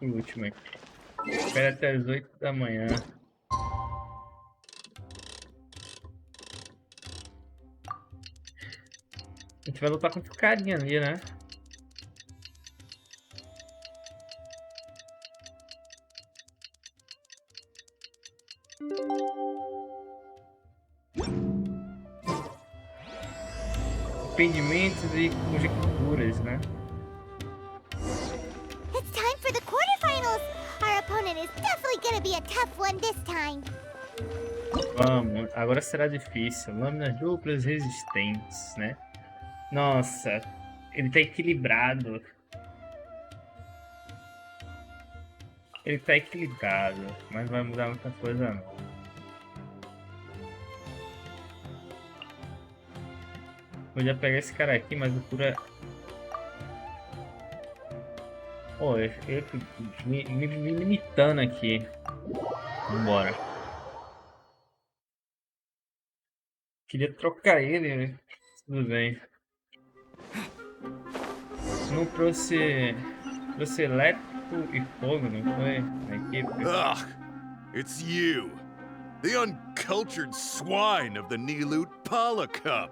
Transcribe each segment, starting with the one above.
por último aqui. Espera até as 8 da manhã. A gente vai lutar contra o carinha ali, né? Impedimentos e conjecturas, né? It's time for the quarterfinals. Our opponent is definitely gonna be a tough one this time. Vamos, agora será difícil. Lâminas duplas resistentes, né? Nossa, ele tá equilibrado. Ele tá equilibrado, mas não vai mudar muita coisa não. Vou já pegar esse cara aqui, mas o cura... Pô, ele me limitando aqui. Vambora. Queria trocar ele, né? Tudo bem. Não trouxe elétrico e fogo, não foi? Na equipe. Ugh, it's you. The uncultured swine of the Nilut Pala Cup.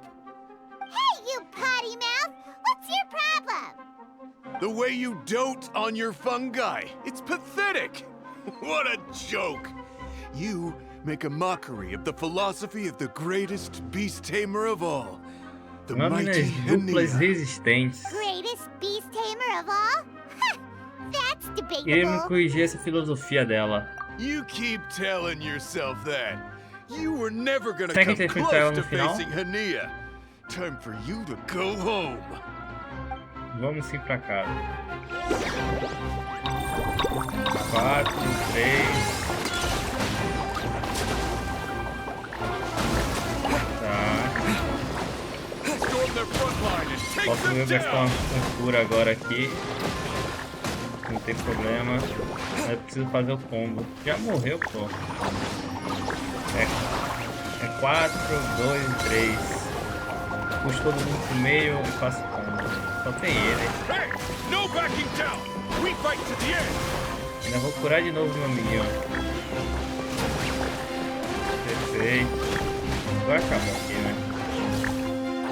Hey, you potty mouth! What's your problem? The way you dote on your fungi. It's pathetic. What a joke. You make a mockery of the philosophy of the greatest beast tamer of all. The mighty Lâminas duplas Henia. resistentes. Greatest beast tamer of all? That's Queria me debatable. corrigir essa filosofia dela. You keep telling yourself that. You were never gonna Será que a come gente vai enfrentar ela close no to final? facing Henia. Time for you to go home. Vamos sim pra casa. 4, 3. Tá. Storm their front line and take Posso them gastar down. uma cura agora aqui. Não tem problema. Mas preciso fazer o combo. Já morreu, pô. É 4, 2, 3. Puxo todo mundo pro meio e faço o combo. Só tem ele. Hey, no backing down. We fight to the end. Ainda vou curar de novo meu amiguinho. Perfeito. Agora acabou aqui, né?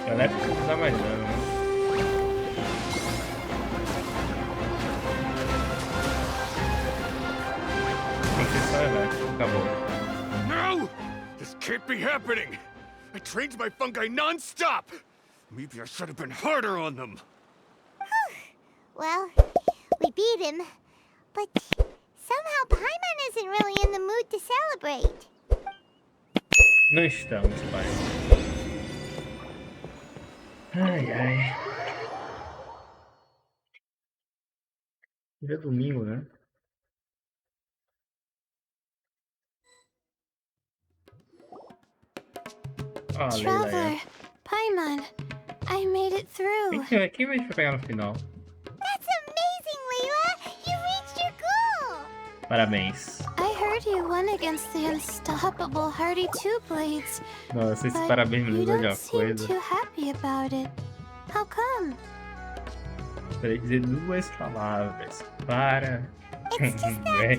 O elétrico não dá mais dano, né? Tem que ser só elétrico. Acabou. No! This can't be happening. I trained my fungi non-stop. Maybe I should have been harder on them. Well, we beat him, but somehow Paimon isn't really in the mood to celebrate. Não estamos, pai. Ai, ai. Hoje é domingo, né? Ah, Leila. Traveler, Paimon, I made it through. Quem vai pegar no final? That's amazing, Layla! You reached your goal! Parabéns. I heard you won against the unstoppable Hardy Two Blades, Nossa, esse but parabéns me you lembrou de don't uma seem coisa. too happy about it. How come? Esperei dizer duas palavras. It's just that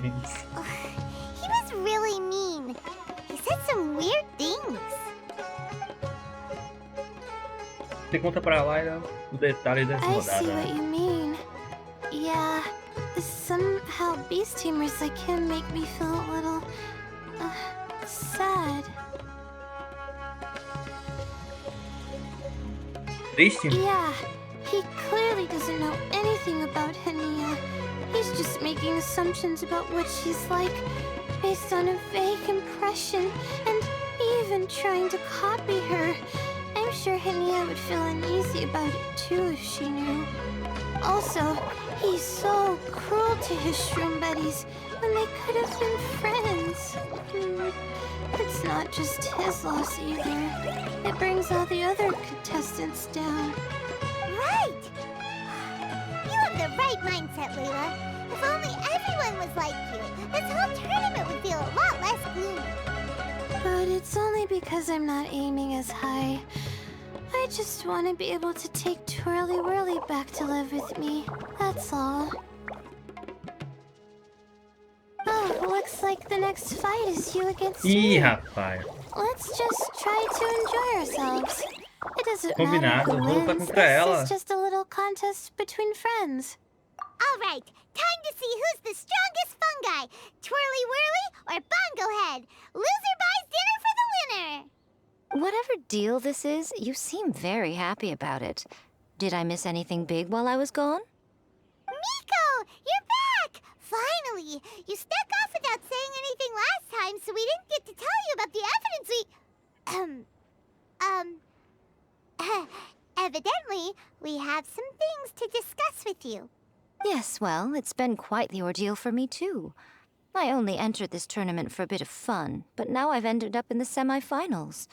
Parabéns. he was really mean. He said some weird things. Você conta pra Laila o detalhe dessa I see rodada. what you mean. Yeah, somehow beast tamers like him make me feel a little sad. Triste? Yeah, he clearly doesn't know anything about Henia. He's just making assumptions about what she's like based on a vague impression and even trying to copy her. I'm sure Henia would feel uneasy about it too if she knew. Also, he's so cruel to his shroom buddies when they could have been friends. It's not just his loss either. It brings all the other contestants down. Right! You have the right mindset, Layla. If only everyone was like you, this whole tournament would feel a lot less gloomy. But it's only because I'm not aiming as high. I just want to be able to take Twirly Whirly back to live with me. That's all. looks like the next fight is you against Ih, me. rapaz. Let's just try to enjoy ourselves. It doesn't matter Combinado, who vou lutar wins. contra ela. This is just a little contest between friends. All right, time to see who's the strongest fungi. Twirly Whirly or Bongo Head. Loser buys dinner for the winner. Whatever deal this is, you seem very happy about it. Did I miss anything big while I was gone? Miko, you're back! Finally! You snuck off without saying anything last time, so we didn't get to tell you about the evidence evidently, we have some things to discuss with you. Yes, well, it's been quite the ordeal for me too. I only entered this tournament for a bit of fun, but now I've ended up in the semifinals.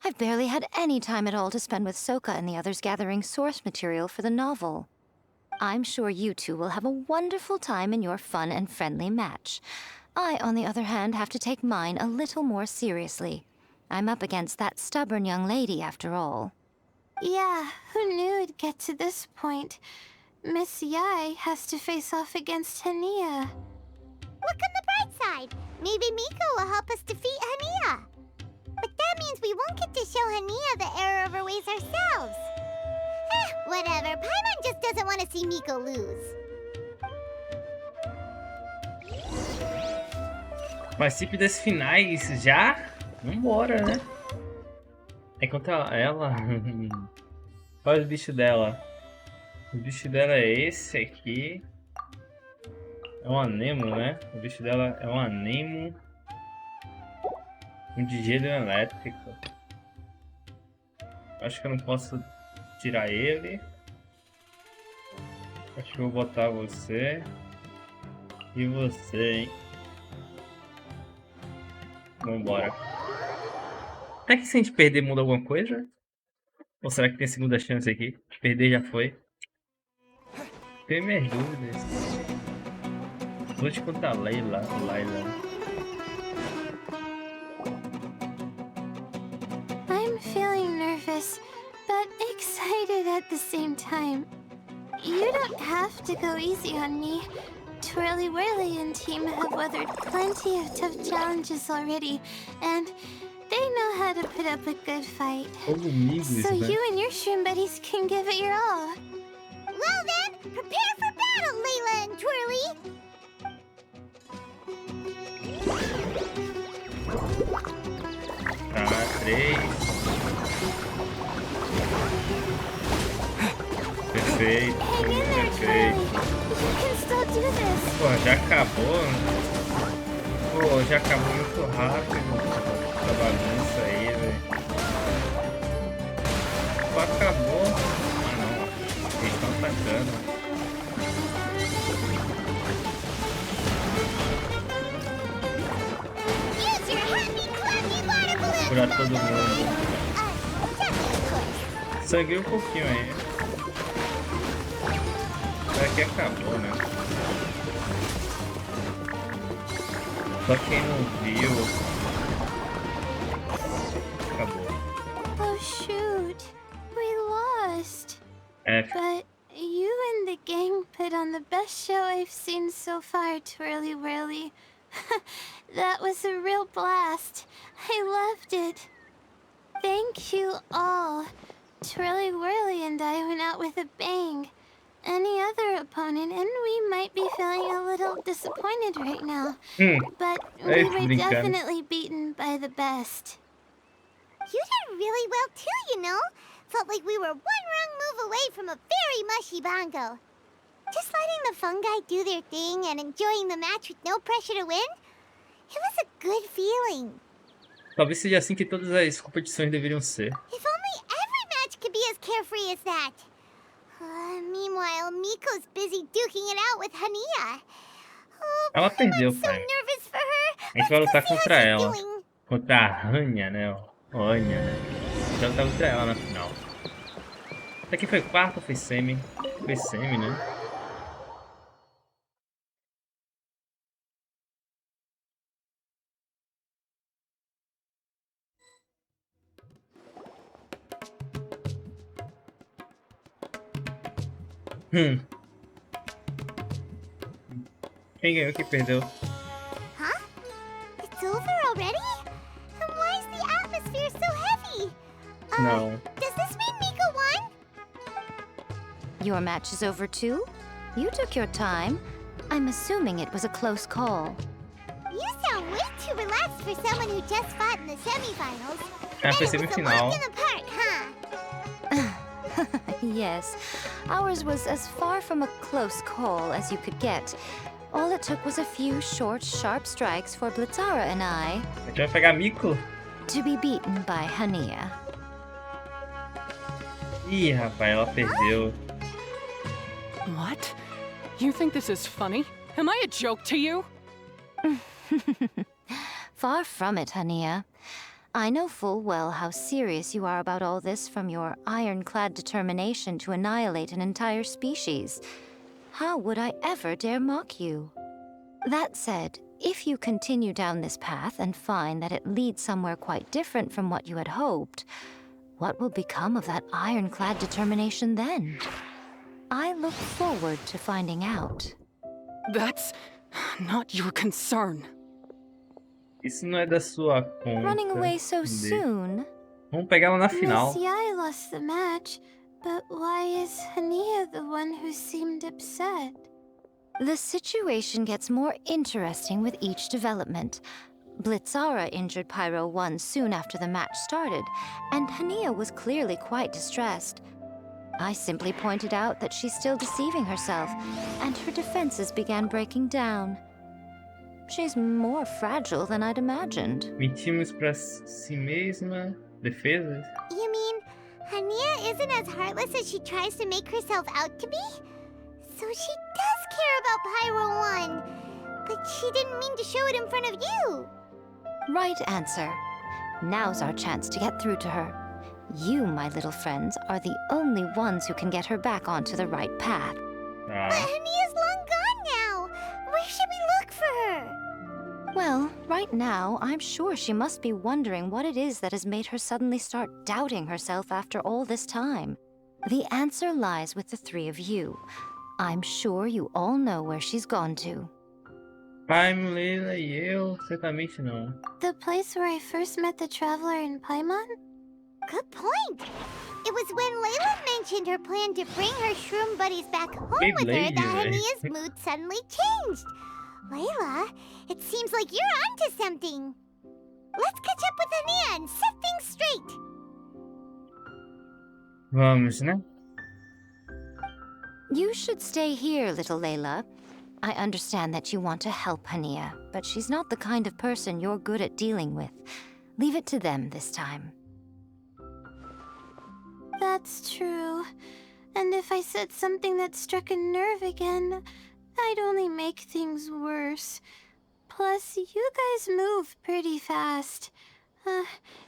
I've barely had any time at all to spend with Soka and the others gathering source material for the novel. I'm sure you two will have a wonderful time in your fun and friendly match. I, on the other hand, have to take mine a little more seriously. I'm up against that stubborn young lady, after all. Yeah, who knew it'd get to this point? Miss Yai has to face off against Hania. Look on the bright side. Maybe Miko will help us defeat Hania. But that means we won't get to show Hania the error of her ways ourselves. Whatever. Paimon just doesn't want to see Miko lose. Participe das finais já? Vambora, né? É contra ela. Olha o bicho dela. O bicho dela é esse aqui. É um anemo, né? O bicho dela é um anemo. Um de gelo elétrico. Acho que eu não posso tirar ele. Acho que eu vou botar você. E você, hein? Vambora. Será que se a gente perder muda alguma coisa? Ou será que tem segunda chance aqui? Perder já foi. Tenho minhas dúvidas. Lute contra a Laila. I'm feeling nervous, but excited at the same time. You don't have to go easy on me. Twirly Whirly and team have weathered plenty of tough challenges already, and they know how to put up a good fight. So you and your shroom buddies can give it your all. Well then, prepare for battle, Layla and Twirly! Tá, 3. Perfeito, Hang in there, perfeito. Twirly. You can still do this. Pô, já acabou. Pô, já acabou muito rápido. Essa bagunça aí, velho. Pô, acabou. Ah, não. Eles estão atacando. Use your happy, clappy water balloon! Curar todo mundo. Definitely, of course. Sangrei um pouquinho aí. Será que acabou, né? Só quem não viu. Acabou. Oh shoot, we lost. É, But you and the gang put on the best show I've seen so far, Twirly Whirly. That was a real blast. I loved it. Thank you all. Twirly Whirly and I went out with a bang. Any other opponent, and we might be feeling a little disappointed right now. But we were definitely beaten by the best. You did really well too, you know. Felt like we were one wrong move away from a very mushy bongo. Just letting the fungi do their thing and enjoying the match with no pressure to win, it was a good feeling. talvez seja assim que todas as competições deveriam ser. If only every match could be as carefree as that. Meanwhile, Miko's busy duking it out with Hania. Oh, Ela perdeu, I'm so pai. nervous for her. A gente vai Let's lutar go see how contra she's ela. doing. Contra a Anya, né? Anya, né? Já lutar contra ela na final. Isso aqui foi quarto ou foi semi? Foi semi, né? Quem ganhou, quem perdeu? Huh? already? And why is the atmosphere so heavy? No. Does this mean Mika won? Your match is over too? You took your time. I'm assuming it was a close call. You sound way too relaxed for someone who just fought in the semifinals. É, foi Bet it was a semifinal. walk in the park, huh? Yes, ours was as far from a close call as you could get. All it took was a few short, sharp strikes for Blitzara and I A gente vai pegar Mico? to be beaten by Hania. Ih, rapaz, ela perdeu. What? You think this is funny? Am I a joke to you? Far from it, Hania. I know full well how serious you are about all this, from your ironclad determination to annihilate an entire species. How would I ever dare mock you? That said, if you continue down this path and find that it leads somewhere quite different from what you had hoped, what will become of that ironclad determination then? I look forward to finding out. That's not your concern. Isso não é da sua conta. Running away so Cadê? soon? Vamos pegar ela na final. Miss Yai lost the match, but why is Hania the one who seemed upset? The situation gets more interesting with each development. Blitzara injured Pyro 1 soon after the match started, and Hania was clearly quite distressed. I simply pointed out that she's still deceiving herself, and her defenses began breaking down. She's more fragile than I'd imagined. Mentimos pra si mesma. Defesas? You mean Hania isn't as heartless as she tries to make herself out to be? So she does care about Pyro 1, but she didn't mean to show it in front of you. Right answer. Now's our chance to get through to her. You, my little friends, are the only ones who can get her back onto the right path. But Ah, Hania's long gone now. Where should we look for her? Well, right now, I'm sure she must be wondering what it is that has made her suddenly start doubting herself after all this time. The answer lies with the three of you. I'm sure you all know where she's gone to. Time, Leila e eu, certamente não. The place where I first met the traveler in Paimon? Good point. It was when Layla mentioned her plan to bring her shroom buddies back home Big with her lady, that right? Hania's mood suddenly changed. Layla, it seems like you're onto something. Let's catch up with Hania and set things straight. Vamos, né? You should stay here, little Layla. I understand that you want to help Hania, but she's not the kind of person you're good at dealing with. Leave it to them this time. That's true. And if I said something that struck a nerve again, I'd only make things worse. Plus, you guys move pretty fast.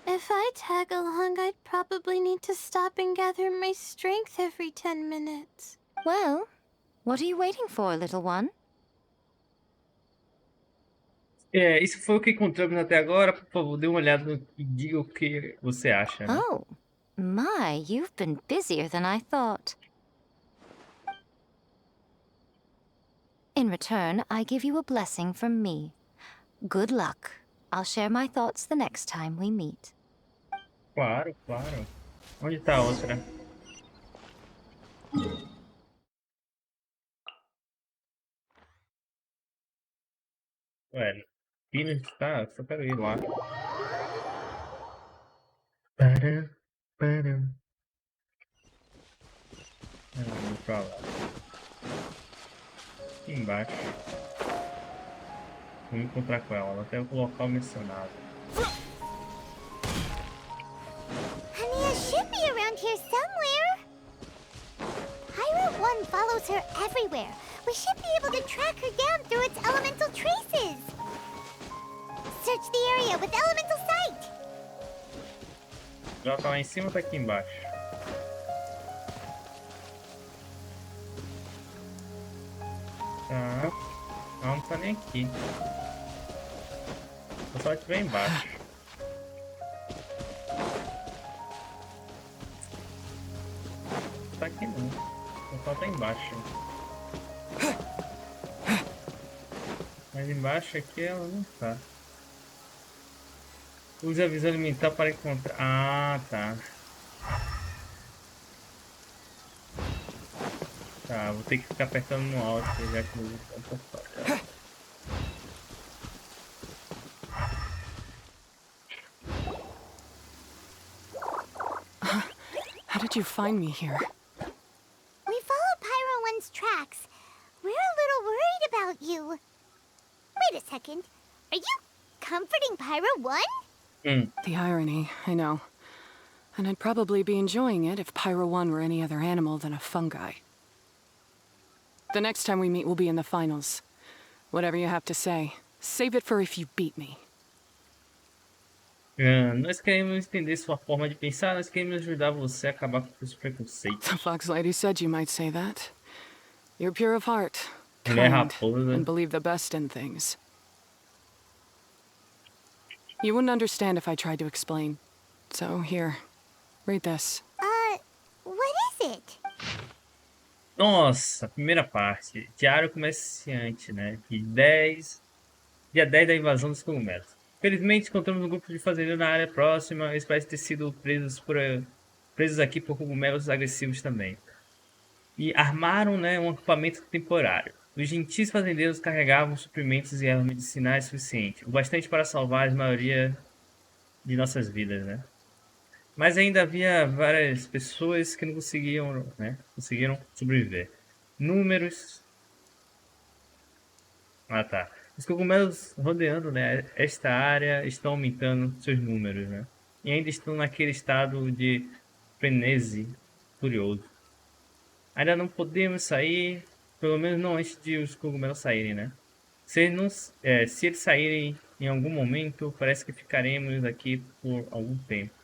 If I tag along, I'd probably need to stop and gather my strength every 10 minutes. Well, what are you waiting for, little one? É, isso foi o que encontramos até agora. Por favor, dê uma olhada no e diga o que você acha, né? Oh, my, you've been busier than I thought. In return, I give you a blessing from me. Good luck. I'll share my thoughts the next time we meet. Claro, claro. Onde tá a outra? Ué, Phoenix tá? Só quero ir lá. Param, param. Vou pra lá. Aqui embaixo. Vamos encontrar com ela, até o local mencionado. Hania should be around here somewhere. Pyro 1 follows her everywhere. We should be able to track her down through its elemental traces. Search the area with elemental sight. Ela tá lá em cima ou tá aqui embaixo? Tá. Ela não tá nem aqui. Só se ela estiver embaixo. Não tá aqui não. Só ela tá embaixo. Mas embaixo aqui ela não tá. Use a visão elemental para encontrar... Ah, tá. Tá, vou ter que ficar apertando no alto, já que eu vou fora. How did you find me here? We followed Pyro 1's tracks. We're a little worried about you. Wait a second. Are you comforting Pyro 1? The irony, I know. And I'd probably be enjoying it if Pyro 1 were any other animal than a fungi. The next time we meet will be in the finals. Whatever you have to say, save it for if you beat me. Nós queremos entender sua forma de pensar, nós queremos ajudar você a acabar com os preconceitos. The Fox Lady said you might say that. You're pure of heart, Ele é kind, raposa. and believe the best in things. You wouldn't understand if I tried to explain. So here, read this. What is it? Nossa, primeira parte. Diário comerciante, né? Dia 10 da invasão dos cogumelos. Felizmente, encontramos um grupo de fazendeiros na área próxima. Eles parecem ter sido presos aqui por cogumelos agressivos também. E armaram, né, um acampamento temporário. Os gentis fazendeiros carregavam suprimentos e ervas medicinais suficientes, o bastante para salvar a maioria de nossas vidas, né? Mas ainda havia várias pessoas que não conseguiram, né, conseguiram sobreviver. Números. Ah, tá. Os cogumelos rodeando, né, esta área estão aumentando seus números, né? E ainda estão naquele estado de frenesi furioso. Ainda não podemos sair, pelo menos não antes de os cogumelos saírem, né? Se eles saírem em algum momento, parece que ficaremos aqui por algum tempo.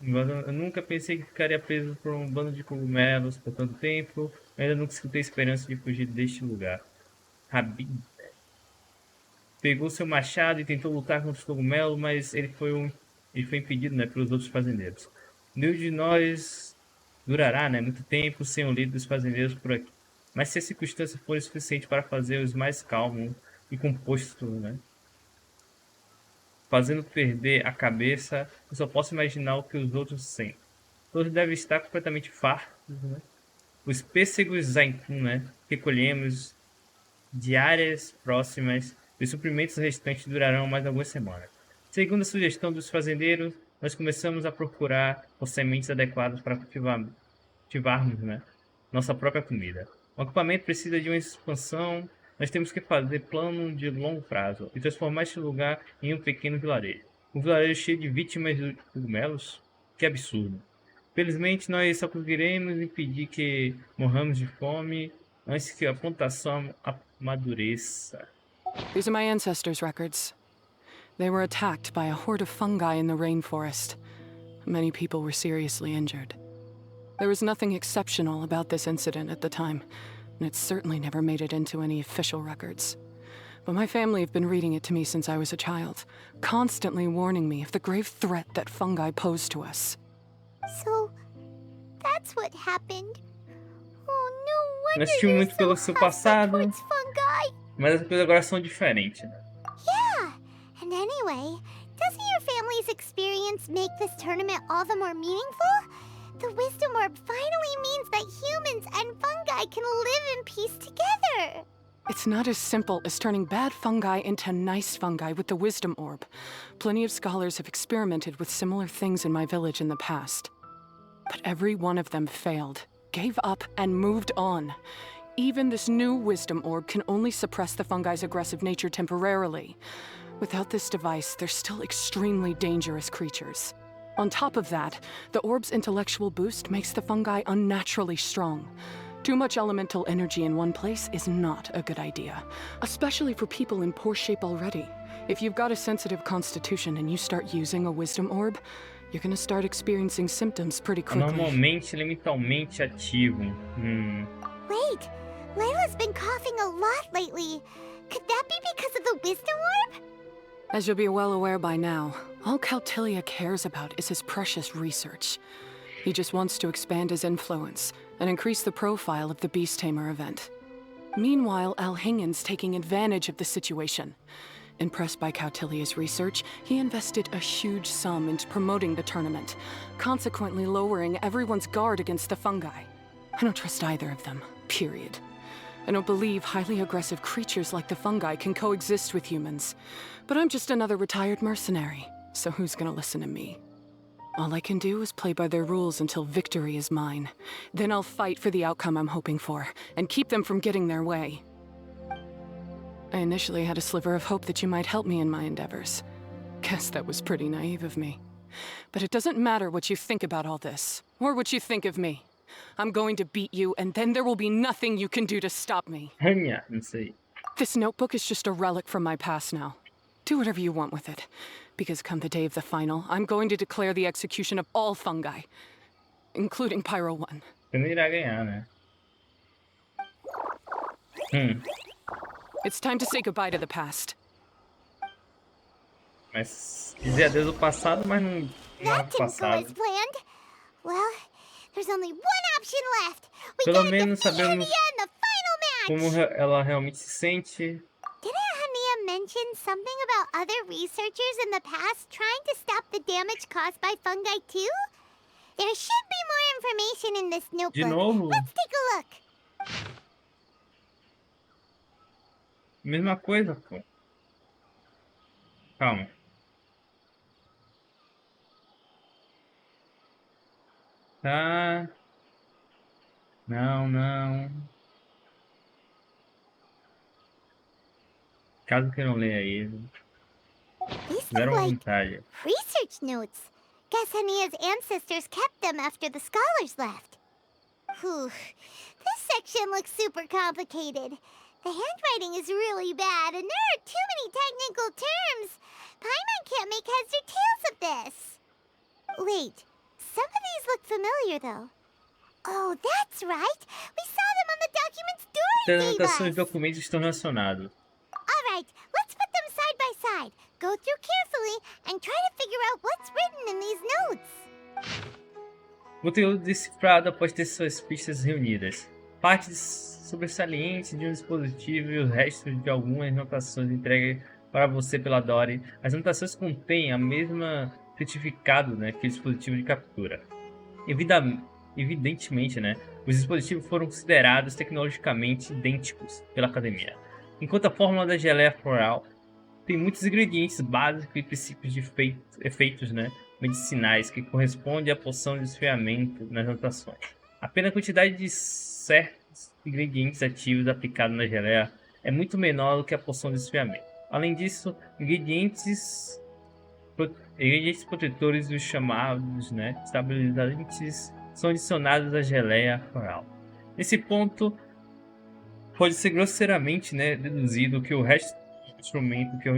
Eu nunca pensei que ficaria preso por um bando de cogumelos por tanto tempo. Eu ainda nunca escutei esperança de fugir deste lugar. Rabin pegou seu machado e tentou lutar contra os cogumelos, mas ele foi impedido, né, pelos outros fazendeiros. Nenhum de nós durará, né, muito tempo sem o líder dos fazendeiros por aqui. Mas se a circunstância for suficiente para fazer-os mais calmos e compostos, né, fazendo perder a cabeça, eu só posso imaginar o que os outros sentem. Todos devem estar completamente fartos, né? Os pêssegos Zaitun, né, que colhemos de áreas próximas, os suprimentos restantes durarão mais algumas semanas. Segundo a sugestão dos fazendeiros, nós começamos a procurar por sementes adequadas para cultivarmos, né, nossa própria comida. O acampamento precisa de uma expansão. Nós temos que fazer plano de longo prazo e transformar este lugar em um pequeno vilarejo. Um vilarejo cheio de vítimas de cogumelos? Que absurdo. Felizmente, nós só conseguiremos impedir que morramos de fome antes que a plantação amadureça. These are my ancestors' records. They were attacked by a horde of fungi in the rainforest. Many people were seriously injured. There was nothing exceptional about this incident at the time, and it certainly never made it into any official records. But my family have been reading it to me since I was a child, constantly warning me of the grave threat that fungi pose to us. So, that's what happened. Oh, no Nós wonder assistimos you're muito pelo so seu hostile passado, towards fungi. mas as coisas agora são diferentes, né? Yeah, and anyway, doesn't your family's experience make this tournament all the more meaningful? The Wisdom Orb finally means that humans and fungi can live in peace together. It's not as simple as turning bad fungi into nice fungi with the Wisdom Orb. Plenty of scholars have experimented with similar things in my village in the past. But every one of them failed, gave up, and moved on. Even this new Wisdom Orb can only suppress the fungi's aggressive nature temporarily. Without this device, they're still extremely dangerous creatures. On top of that, the orb's intellectual boost makes the fungi unnaturally strong. Too much elemental energy in one place is not a good idea, especially for people in poor shape already. If you've got a sensitive constitution and you start using a Wisdom Orb, you're gonna start experiencing symptoms pretty quickly. Normalmente, limitalmente ativo. Wait, Layla's been coughing a lot lately. Could that be because of the Wisdom Orb? As you'll be well aware by now, all Caltilia cares about is his precious research. He just wants to expand his influence and increase the profile of the Beast Tamer event. Meanwhile, Alhingen's taking advantage of the situation. Impressed by Cautilia's research, he invested a huge sum into promoting the tournament, consequently lowering everyone's guard against the fungi. I don't trust either of them, period. I don't believe highly aggressive creatures like the fungi can coexist with humans. But I'm just another retired mercenary, so who's gonna listen to me? All I can do is play by their rules until victory is mine. Then I'll fight for the outcome I'm hoping for, and keep them from getting their way. I initially had a sliver of hope that you might help me in my endeavors. Guess that was pretty naive of me. But it doesn't matter what you think about all this, or what you think of me. I'm going to beat you, and then there will be nothing you can do to stop me. This notebook is just a relic from my past now. Do whatever you want with it. Because come the day of the final, I'm going to declare the execution of all fungi. Including Pyro 1. It's time to say goodbye to the past. Mas dizer adeus ao passado, mas não That didn't go as passado. planned. Well, there's only one option left. We Pelo gotta menos defeat sabemos Hania in the final como match. ela realmente se sente. Didn't Hania mention something about other researchers in the past trying to stop the damage caused by fungi too? There should be more information in this notebook. De novo? Let's take a look. Mesma coisa, pô. Calma. Tá. Não. Caso queiram ler aí, These fizeram look like vontade. research notes. Guess Hania's ancestors kept them after the scholars left. Whew. This section looks super complicated. The handwriting is really bad, and there are too many technical terms. Paimon can't make heads or tails of this. Wait, some of these look familiar, though. Oh, that's right. We saw them on the documents As Dory gave anotações us. e documentos estão relacionados. All right, let's put them side by side. Go through carefully and try to figure out what's written in these notes. Conteúdo decifrado após ter suas pistas reunidas. Partes sobressalentes de um dispositivo e os restos de algumas anotações entregues para você pela Dory. As anotações contêm a mesma certificado, né, que o dispositivo de captura. Evidentemente, né, os dispositivos foram considerados tecnologicamente idênticos pela academia. Enquanto a fórmula da geleia floral tem muitos ingredientes básicos e princípios de efeitos, né, medicinais que correspondem à poção de esfriamento nas anotações. Apenas a quantidade de certos ingredientes ativos aplicados na geleia é muito menor do que a poção de esfriamento. Além disso, ingredientes protetores, os chamados, né, estabilizantes, são adicionados à geleia floral. Nesse ponto, pode ser grosseiramente, né, deduzido que o resto do instrumento que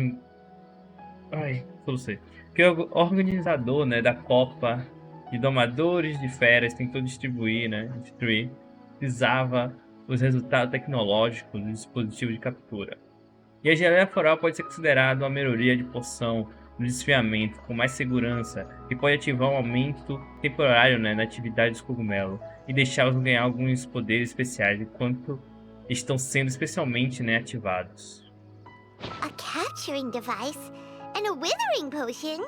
o organizador, né, da Copa de Domadores de Feras tentou destruir, visava os resultados tecnológicos do dispositivo de captura. E a geleia floral pode ser considerada uma melhoria de poção no desfiamento com mais segurança e pode ativar um aumento temporário, né, na atividade dos cogumelos e deixá-los ganhar alguns poderes especiais enquanto estão sendo especialmente, né, ativados. A capturing device and a withering potion.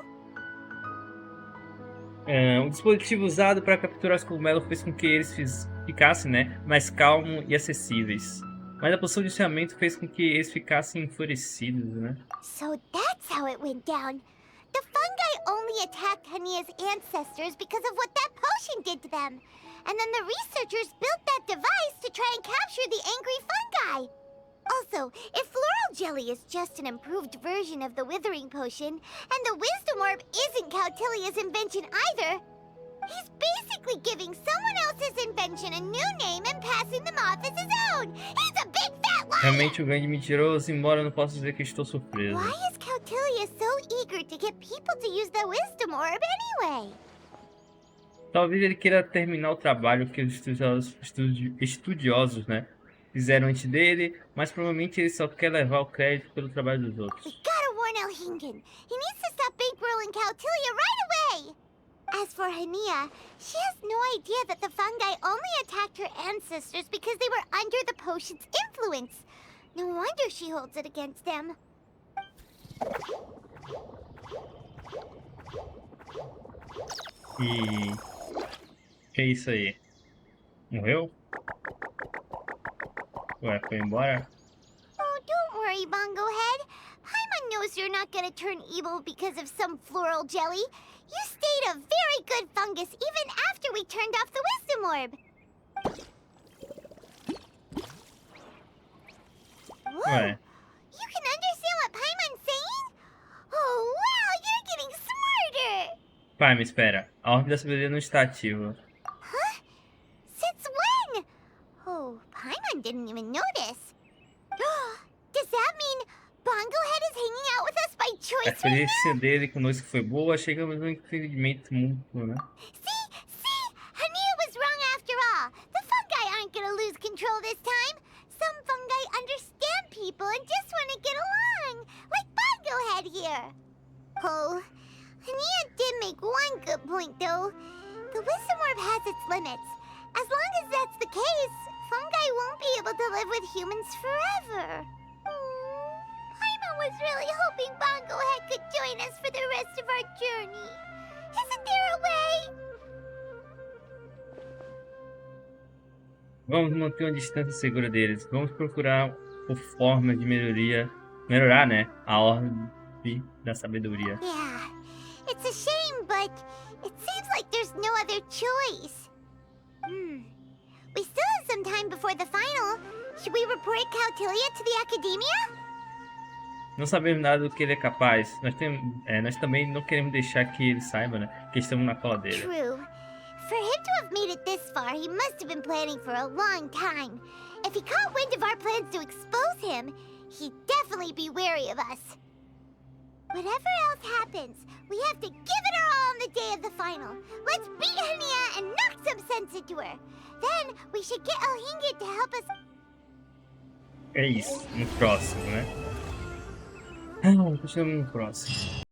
O dispositivo usado para capturar os cogumelos fez com que eles ficassem, né, mais calmos e acessíveis. Mas a poção de desfiamento fez com que eles ficassem enfurecidos, né? So that's how it went down. The fungi only attacked Hania's ancestors because of what that potion did to them. And then the researchers built that device to try and capture the angry fungi. Also, if floral jelly is just an improved version of the withering potion, and the wisdom orb isn't Cautilia's invention either, he's basically giving someone else's invention a new name and passing them off as his own. He's a big fat liar! Realmente o grande mentiroso, embora eu não possa dizer que estou surpreso. Why is Cautilia so eager to get people to use the wisdom orb anyway? Talvez ele queira terminar o trabalho que os estudiosos, né, fizeram antes dele, mas provavelmente ele só quer levar o crédito pelo trabalho dos outros. We gotta warn Alhingen. He needs to stop bankrolling Cautilia right away! As for Hania, she has no idea that the fungi only attacked her ancestors because they were under the potion's influence. No wonder she holds it against them. E... que é isso aí? Morreu? Ué, foi embora? Oh, don't worry, Bongo Head. Paimon knows you're not gonna turn evil because of some floral jelly. You stayed a very good fungus even after we turned off the wisdom orb. Whoa, Ué, you can understand what Paimon's saying? Oh, wow, you're getting smarter. pai, me espera. A ordem da sabedoria não está ativa. Huh? Since when? Oh, Paimon didn't even notice. Does that mean Bongo Head is hanging out with us by A choice right experiência dele conosco foi boa, chegamos a um entendimento mútuo, né? See? Hania was wrong after all. The fungi aren't gonna lose control this time. Some fungi understand people and just want to get along. Like Bongo Head here. Oh, Hania did make one good point though. The wisdom orb has its limits. As long as that's the case, fungi won't be able to live with humans forever. Paimon was really hoping Bongo Head could join us for the rest of our journey. Isn't there a way? Vamos manter uma distância segura deles. Vamos procurar por formas de melhorar, né? A ordem da sabedoria. Yeah, it's a shame, but it seems like there's no other choice. We still have some time before the final. Should we report Cautilia to the academia? Não sabemos nada do que ele é capaz. Nós também não queremos deixar que ele saiba, né? Que estamos na cola dele. True. For him to have made it this far, he must have been planning for a long time. If he caught wind of our plans to expose him, he'd definitely be wary of us. Whatever else happens, we have to give it our all on the day of the final. Let's beat Hania and knock some sense into her. Then we should get Elhinga to help us. É isso, no próximo, né? Continuamos no próximo.